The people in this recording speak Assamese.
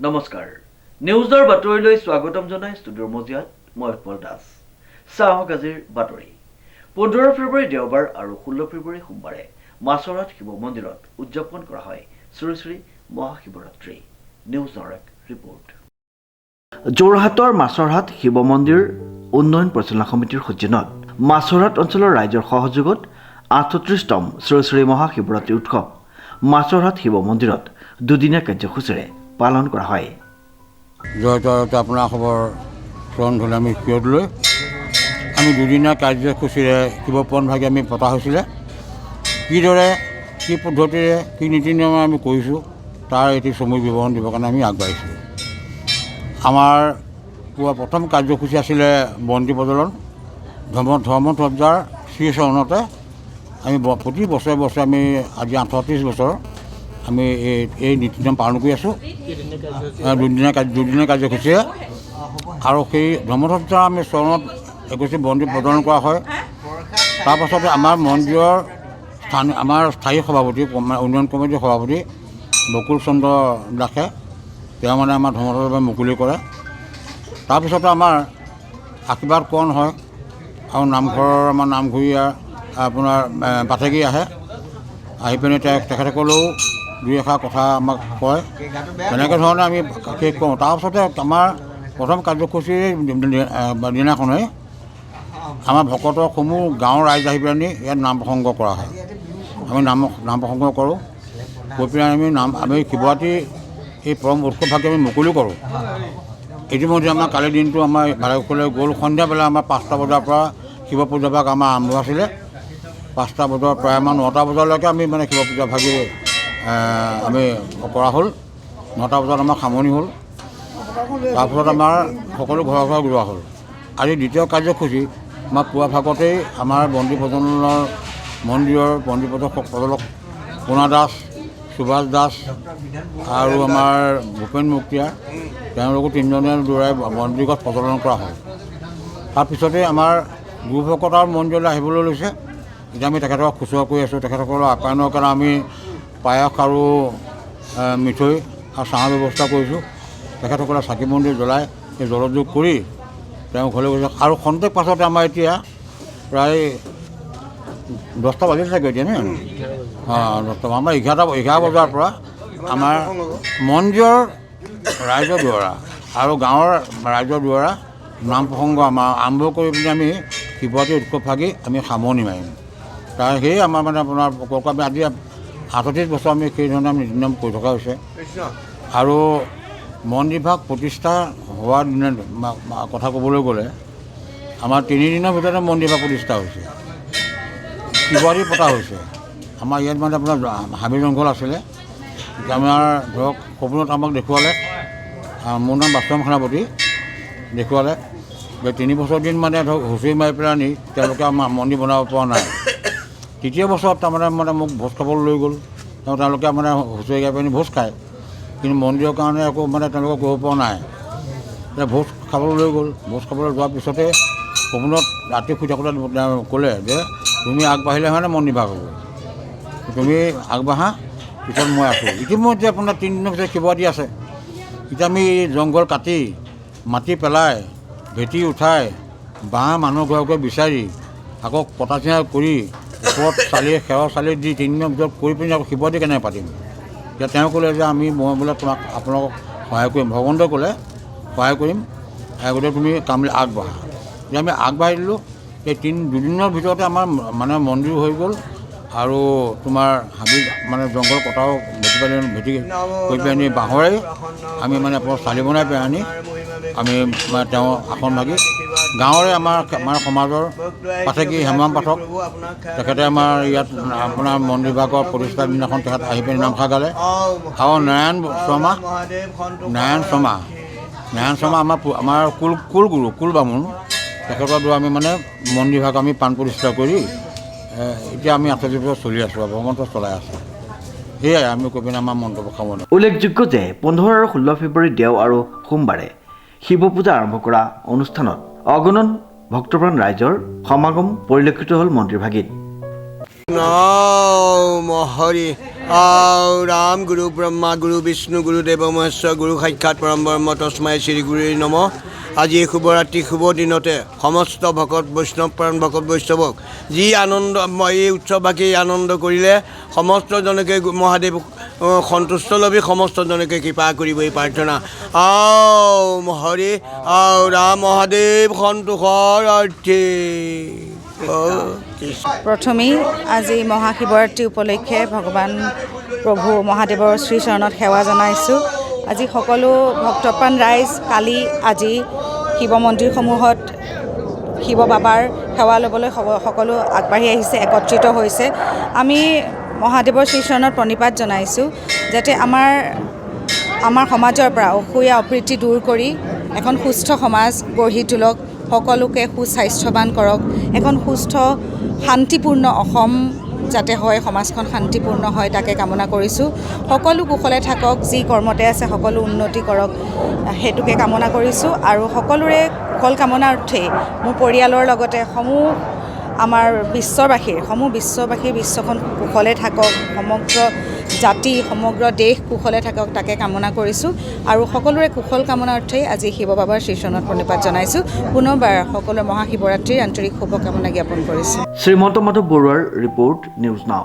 নমস্কাৰ নিউজৰ বাতৰিলৈ স্বাগতম জনাই ষ্টুডিঅ'ৰ মজিয়াত মই উৎপল দাস চাওক আজিৰ বাতৰি 15 ফেব্ৰুৱাৰী দেওবাৰ আৰু 16 ফেব্ৰুৱাৰী সোমবাৰে মাছৰহাট শিৱ মন্দিৰত উদযাপন কৰা হয় শ্ৰী শ্ৰী মহাশিৱৰাত্ৰি নিউজৰ এক ৰিপৰ্ট যোৰহাটৰ মাছৰহাট শিৱ মন্দিৰ উন্নয়ন পৰিচালনা সমিতিৰ সজ্জনত মাছৰহাট অঞ্চলৰ ৰাইজৰ সহযোগত 38তম শ্ৰী শ্ৰী মহাশিৱৰাত্ৰি উৎসৱ মাছৰহাট শিৱ মন্দিৰত দুদিনীয়া কাৰ্যসূচীৰে পালন কৰা হয় জয়তে আপোনাৰ খবৰ চৰণ ধৰি আমি শিৰত লৈ আমি দুদিনীয়া কাৰ্যসূচীৰে শিৱপূৰণ ভাগে আমি পতা হৈছিলে কিদৰে কি পদ্ধতিৰে কি নীতি নিয়মে আমি কৰিছোঁ তাৰ এটি চমু বিৱৰণ দিবৰ কাৰণে আমি আগবাঢ়িছোঁ আমাৰ পুৱা প্ৰথম কাৰ্যসূচী আছিলে বন্তি প্ৰজ্বলন ধৰ্মধ্বজাৰ শ্ৰীচৰণতে আমি প্ৰতি বছৰে বছৰে আমি আজি 38 বছৰ আমি এই নীতি নিয়ম পালন কৰি আছোঁ দুদিনীয়া কাৰ্যসূচীৰে আৰু সেই ধৰ্মধ্বজাৰ আমি চৰণত একৈছে বন্তি প্ৰদান কৰা হয় তাৰপাছতে আমাৰ মন্দিৰৰ আমাৰ স্থায়ী সভাপতি উন্নয়ন কমিটিৰ সভাপতি বকুল চন্দ্ৰ দাসে তেওঁ মানে আমাৰ ধৰ্মধ্বজাৰ বাবে মুকলি কৰে তাৰপিছতে আমাৰ আশীৰ্বাদ কৰণ হয় আৰু নামঘৰৰ আমাৰ নামঘৰীয়া আপোনাৰ পাঠেকি আহে আহি পিনে তেখেতসকলেও দুই এষাৰ কথা আমাক কয় তেনেকৈ ধৰণে আমি শেষ কৰোঁ তাৰপিছতে আমাৰ প্ৰথম কাৰ্যসূচীৰ দিনাখনেই আমাৰ ভকতসমূহ গাঁৱৰ ৰাইজ আহি পেলানি ইয়াত নাম প্ৰসংগ কৰা হয় আমি নাম প্ৰসংগ কৰোঁ কৈ পেলাই আমি শিৱৰাত্ৰি এই পৰম উৎসৱভাগে আমি মুকলি কৰোঁ ইতিমধ্যে আমাৰ কালিৰ দিনটো আমাৰ ভালেসকলে গ'ল সন্ধিয়াবেলা আমাৰ 5টা বজাৰ পৰা শিৱ পূজাভাগ আমাৰ আৰম্ভ আছিলে 5টা বজাৰ প্ৰায় আমাৰ 9টা বজালৈকে আমি মানে শিৱ পূজাভাগি আমি কৰা হ'ল 9টা বজাত আমাৰ সামৰণি হ'ল তাৰপিছত আমাৰ সকলো ঘৰে ঘৰে গোৱা হ'ল আজি দ্বিতীয় কাৰ্যসূচী আমাৰ পুৱা ভাগতেই আমাৰ বন্তি প্ৰজ্বলনৰ মন্দিৰৰ বন্তি প্ৰজ্বলক পোনা দাস সুভাষ দাস আৰু আমাৰ ভূপেন মুক্তিয়া তেওঁলোকো 3জনে দৌৰাই বন্তিগছ প্ৰজ্বলন কৰা হ'ল তাৰপিছতে আমাৰ গুৰুভকতৰ মন্দিৰলৈ আহিবলৈ লৈছে এতিয়া আমি তেখেতক খুচুৰা কৰি আছোঁ তেখেতসকলৰ আপ্যায়নৰ কাৰণে আমি পায়স আৰু মিঠৈ আৰু চাহৰ ব্যৱস্থা কৰিছোঁ তেখেতসকলে চাকি মন্দিৰ জ্বলাই সেই জলযোগ কৰি তেওঁ ঘৰলৈ গৈছে আৰু খন্তেক পাছতে আমাৰ এতিয়া প্ৰায় 10টা বাজিল চাগৈ এতিয়া নে 10টা আমাৰ 11 বজাৰ পৰা আমাৰ মন্দিৰৰ ৰাইজৰ দ্বাৰা আৰু গাঁৱৰ ৰাইজৰ দ্বাৰা নাম প্ৰসংগ আমাৰ আৰম্ভ কৰি পিনি আমি শিৱৰাত্ৰি উৎসৱভাগি আমি সামৰণি মাৰিম তাৰ সেয়ে আমাৰ মানে আপোনাৰ আমি আজি 38 বছৰ আমি সেইধৰণে আমি নীতি নিয়ম কৰি থকা হৈছে আৰু মন্দিৰভাগ প্ৰতিষ্ঠা হোৱাৰ দিনা কথা ক'বলৈ গ'লে আমাৰ 3 দিনৰ ভিতৰতে মন্দিৰভাগ প্ৰতিষ্ঠা হৈছে শিৱৰাত্ৰি পতা হৈছে আমাৰ ইয়াত মানে আপোনাৰ হাবি জংঘল আছিলে আমাৰ ধৰক সপোনত আমাক দেখুৱালে মোৰ নাম বাস্তৱ সেনাপতি দেখুৱালে যে 3 বছৰ দিন মানে ধৰক হুঁচৰি মাৰি পেলাই নি তেওঁলোকে আমাৰ মন্দিৰ বনাব পৰা নাই তৃতীয় বছৰত তাৰমানে মোক ভোজ খাবলৈ লৈ গ'ল তেওঁলোকে মানে হুঁচৰি গাই পিনি ভোজ খায় কিন্তু মন্দিৰৰ কাৰণে একো মানে তেওঁলোকে কৰিব পৰা নাই এতিয়া ভোজ খাবলৈ লৈ গ'ল ভোজ খাবলৈ যোৱাৰ পিছতে সপোনত ৰাতি শুই থাকোঁতে ক'লে যে তুমি আগবাঢ়িলে মানে মন্দিৰভাগ হ'ব তুমি আগবাঢ়া পিছত মই আছোঁ ইতিমধ্যে আপোনাৰ 3 দিনৰ পিছত শিৱৰাত্ৰি আছে এতিয়া আমি জংঘল কাটি মাটি পেলাই ভেটি উঠাই বাঁহ মানুহ ঘৰে বিচাৰি আকৌ কটা চিঙা কৰি ওপৰত খেৰৰ চালি দি 3 দিনৰ ভিতৰত কৰি পিনি আকৌ শিৱৰাত্ৰি কেনেকৈ পাতিম এতিয়া তেওঁ ক'লে যে মই বোলে তোমাক আপোনালোকক সহায় কৰিম ভগৱন্তই ক'লে সহায় কৰিম গতিকে তুমি কামলৈ আগবাঢ়া এতিয়া আমি আগবাঢ়ি দিলোঁ এই দুদিনৰ ভিতৰতে আমাৰ মানে মন্দিৰ হৈ গ'ল আৰু তোমাৰ হাবি মানে জংঘল কটাও ভেটি কৰি পেলাই বাঁহৰে আমি মানে আপোনাৰ চালি বনাই পেলাই আনি আমি মানে তেওঁ আসন ভাগি গাঁৱৰে আমাৰ সমাজৰ পাঠেকি হেমাম পাঠক তেখেতে আমাৰ ইয়াত আপোনাৰ মন্দিৰভাগৰ প্ৰতিষ্ঠাৰ দিনাখন তেখেত আহি পিনি নামষাৰ গালে আৰু নাৰায়ণ শৰ্মা আমাৰ কুলগুৰু কুল বামুণ তেখেতৰ দ্বাৰা আমি মানে মন্দিৰভাগ আমি প্ৰাণ প্ৰতিষ্ঠা কৰি এতিয়া আমি 38 বছৰ চলি আছোঁ আৰু ভ্ৰমণত চলাই আছোঁ সেয়াই আমি কৈ পিনে আমাৰ মন্তব্য সামৰণি উল্লেখযোগ্য যে 15 আৰু 16 ফেব্ৰুৱাৰী দেও আৰু সোমবাৰে শিৱ পূজা আৰম্ভ কৰা অনুষ্ঠানত অগণন ভক্তপ্ৰাণ ৰাইজৰ সমাগম পৰিলক্ষিত হ'ল মন্দিৰভাগিত নম হৰি राम गुरु ब्रह्मा गुरु विष्णु गुरुदेव महेश्वर गुरु साक्षाৎ परम ब्रह्म तस्मै श्री गुरुवे नमः আজি শুভৰাত্ৰি শুভ দিনতে সমস্ত ভকত বৈষ্ণৱপ্ৰাণ ভকত বৈষ্ণৱক যি আনন্দ এই উৎসৱবাসী আনন্দ কৰিলে সমস্তজনকে মহাদেৱ সন্তুষ্ট লবি সমস্তজনকে কৃপা কৰিব এই প্ৰাৰ্থনা হৰে ৰাম মহাদেৱ সন্তোষৰ অৰ্থে প্ৰথমেই আজি মহাশিৱৰাত্ৰি উপলক্ষে ভগৱান প্ৰভু মহাদেৱৰ শ্ৰীচৰণত সেৱা জনাইছোঁ। আজি সকলো ভক্তপ্ৰাণ ৰাইজ কালি আজি শিৱ মন্দিৰসমূহত শিৱ বাবাৰ সেৱা ল'বলৈ সকলো আগবাঢ়ি আহিছে, একত্ৰিত হৈছে। আমি মহাদেৱৰ শ্ৰীচৰণত প্ৰণিপাত জনাইছোঁ যাতে আমাৰ সমাজৰ পৰা অসূয়া অপ্ৰীতি দূৰ কৰি এখন সুস্থ সমাজ গঢ়ি তোলক, সকলোকে সুস্বাস্থ্যৱান কৰক, এখন সুস্থ শান্তিপূৰ্ণ অসম যাতে হয়, সমাজখন শান্তিপূৰ্ণ হয় তাকে কামনা কৰিছোঁ। সকলো কুশলে থাকক, যি কৰ্মতে আছে সকলো উন্নতি কৰক সেইটোকে কামনা কৰিছোঁ। আৰু সকলোৰে কুশল কামনাৰ্থে মোৰ পৰিয়ালৰ লগতে আমাৰ বিশ্বখন কুশলে থাকক, সমগ্ৰ জাতি সমগ্ৰ দেশ কুশলে থাকক তাকে কামনা কৰিছোঁ। আৰু সকলোৰে কুশল কামনাৰ্থেই আজি শিৱ বাবাৰ শ্ৰীচৰণত প্ৰণিপাত জনাইছোঁ। পুনৰবাৰ সকলো মহাশিৱৰাত্ৰিৰ আন্তৰিক শুভকামনা জ্ঞাপন কৰিছোঁ। শ্ৰীমন্ত মাধৱ বৰুৱাৰ ৰিপৰ্ট নিউজ নাও।